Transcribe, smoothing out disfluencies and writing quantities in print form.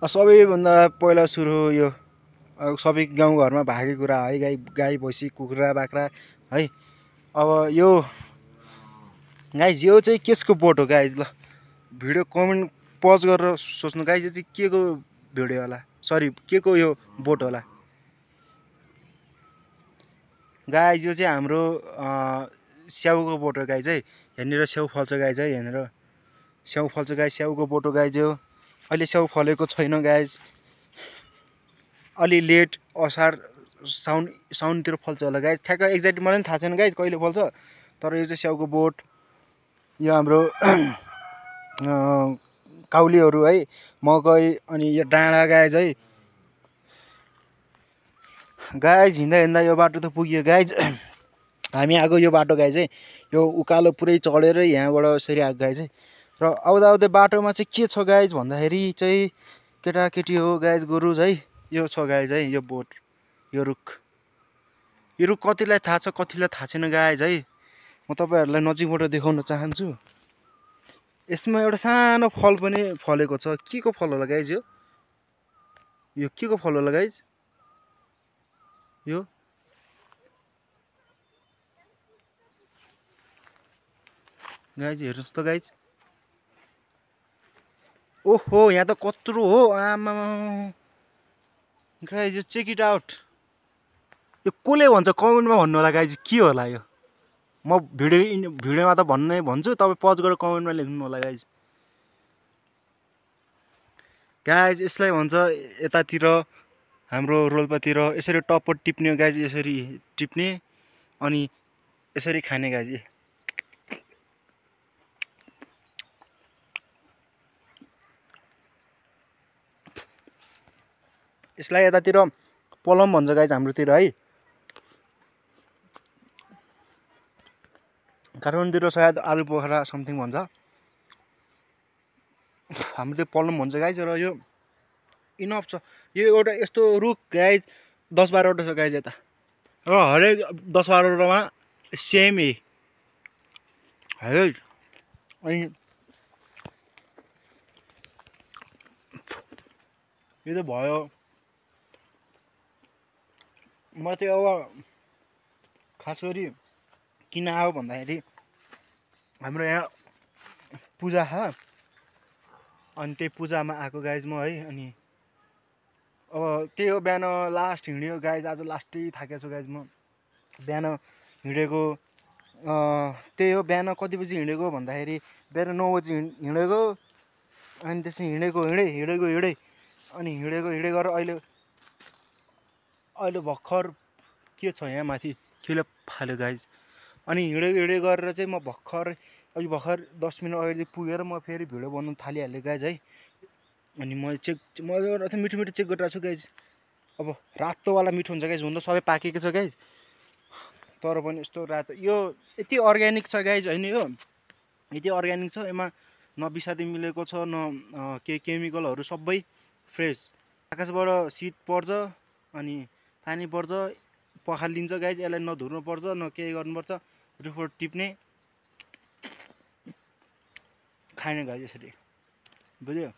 सबैभन्दा पहिला सुरु यो सबै गाउँघरमा भागेको कुरा है, गाई भैँसी कुखुरा बाख्रा है। अब यो गाइज यो चाहिँ केसको बोट हो गाइज। ल भिडियो कमेन्ट पज गरेर सोच्नु गाइज यो चाहिँ के को भिडियो होला, सरी के को यो बोट होला गाइज। यो चाहिँ हाम्रो स्याउको बोट हो गाइज है। यहाँनिर स्याउ फल्छ गाइज है, यहाँनिर स्याउ फल्छ गाइज, स्याउको बोट हो गाइज यो। अहिले स्याउ फलेको छैन गाइज, अलि लेट असार साउनतिर फल्छ होला गाइज। ठ्याक्क एक्ज्याक्ट मलाई पनि थाहा छैन गाइज कहिले फल्छ, तर यो चाहिँ स्याउको बोट। यो हाम्रो काउलीहरू है, मकै अनि यो डाँडा गाइज है। गाइज हिँड्दा हिँड्दा यो बाटो त पुग्यो गाइज। हामी आएको यो बाटो गाइज है, यो उकालो पुरै चढेर यहाँबाट यसरी आएको गाइज है। र आउँदा आउँदै बाटोमा चाहिँ के छ गाइज भन्दाखेरि चाहिँ केटाकेटी हो गाइज, गोरुज है। यो छ गाइज है यो बोट, यो रुख कतिलाई थाहा छ कतिलाई थाहा छैन गाइज है। म तपाईँहरूलाई नजिकबाट देखाउन चाहन्छु। यसमा एउटा सानो फल पनि फलेको छ। के को फल होला गाइज यो के को फल होला गाइज? यो गाइज हेर्नुहोस् त गाइज। ओहो यहाँ त कत्रो हो आमा गाइज। यो चेक इट आउट। यो कसले भन्छ कमेन्टमा भन्नु होला गाइज के होला यो। म भिडियोमा त भन्छु, तपाईँ पज गरेर कमेन्टमा लेख्नु होला गाइज। गाइज यसलाई भन्छ यतातिर हाम्रो रोल्पातिर यसरी टप्पो टिप्ने गाइज, यसरी टिप्ने अनि यसरी खाने गाइज। यसलाई यतातिर पलम भन्छ गाइज हाम्रोतिर है। काठमाडौँतिर सायद आलु पोखरा समथिङ भन्छ, हाम्रोतिर पलम भन्छ गाइज। र यो इनफ छ। यो एउटा यस्तो रुख गाइज 10-12वटा छ गाइज यता, र हरेक 10-12वटामा सेम हरेक। अनि यो त भयो। म चाहिँ अब खास गरी किन आयो भन्दाखेरि हाम्रो यहाँ पूजा छ, अनि त्यही पूजामा आएको गाइज म है। अनि अब त्यही हो, बिहान लास्ट हिँड्यो गाइज, आज लास्टै थाकेको छु गाइज म। बिहान हिँडेको त्यही हो, बिहान कति बजी हिँडेको भन्दाखेरि बिहान 9 बजी हिँडेको। अनि त्यसै हिँडेको हिँडे अनि हिँडे गरेर अहिले भर्खर के छ यहाँ माथि खेल फाल्यो गाइज। अनि हिँडे गरेर चाहिँ म भर्खर 10 मिनट अगाडि पुगेर म फेरि भिडियो बनाउनु थालिहालेँ गाइज है। अनि म मिठो चेक गरिरहेको छु गाइज। अब रातोवाला मिठो हुन्छ गाइज, हुन त सबै पाकेको छ गाइज, तर पनि यस्तो रातो यो यति अर्ग्यानिक छ गाइज होइन। यो यति अर्ग्यानिक छ, यसमा न विषादी मिलेको छ न के केमिकलहरू, सबै फ्रेस। आकाशबाट शीत पर्छ अनि पानी पर्छ, पखालिदिन्छ गाइज। यसलाई न धुनु पर्छ न केही गर्नुपर्छ, रुखबाट टिप्ने खाने गाइज यसरी, बुझ्यो।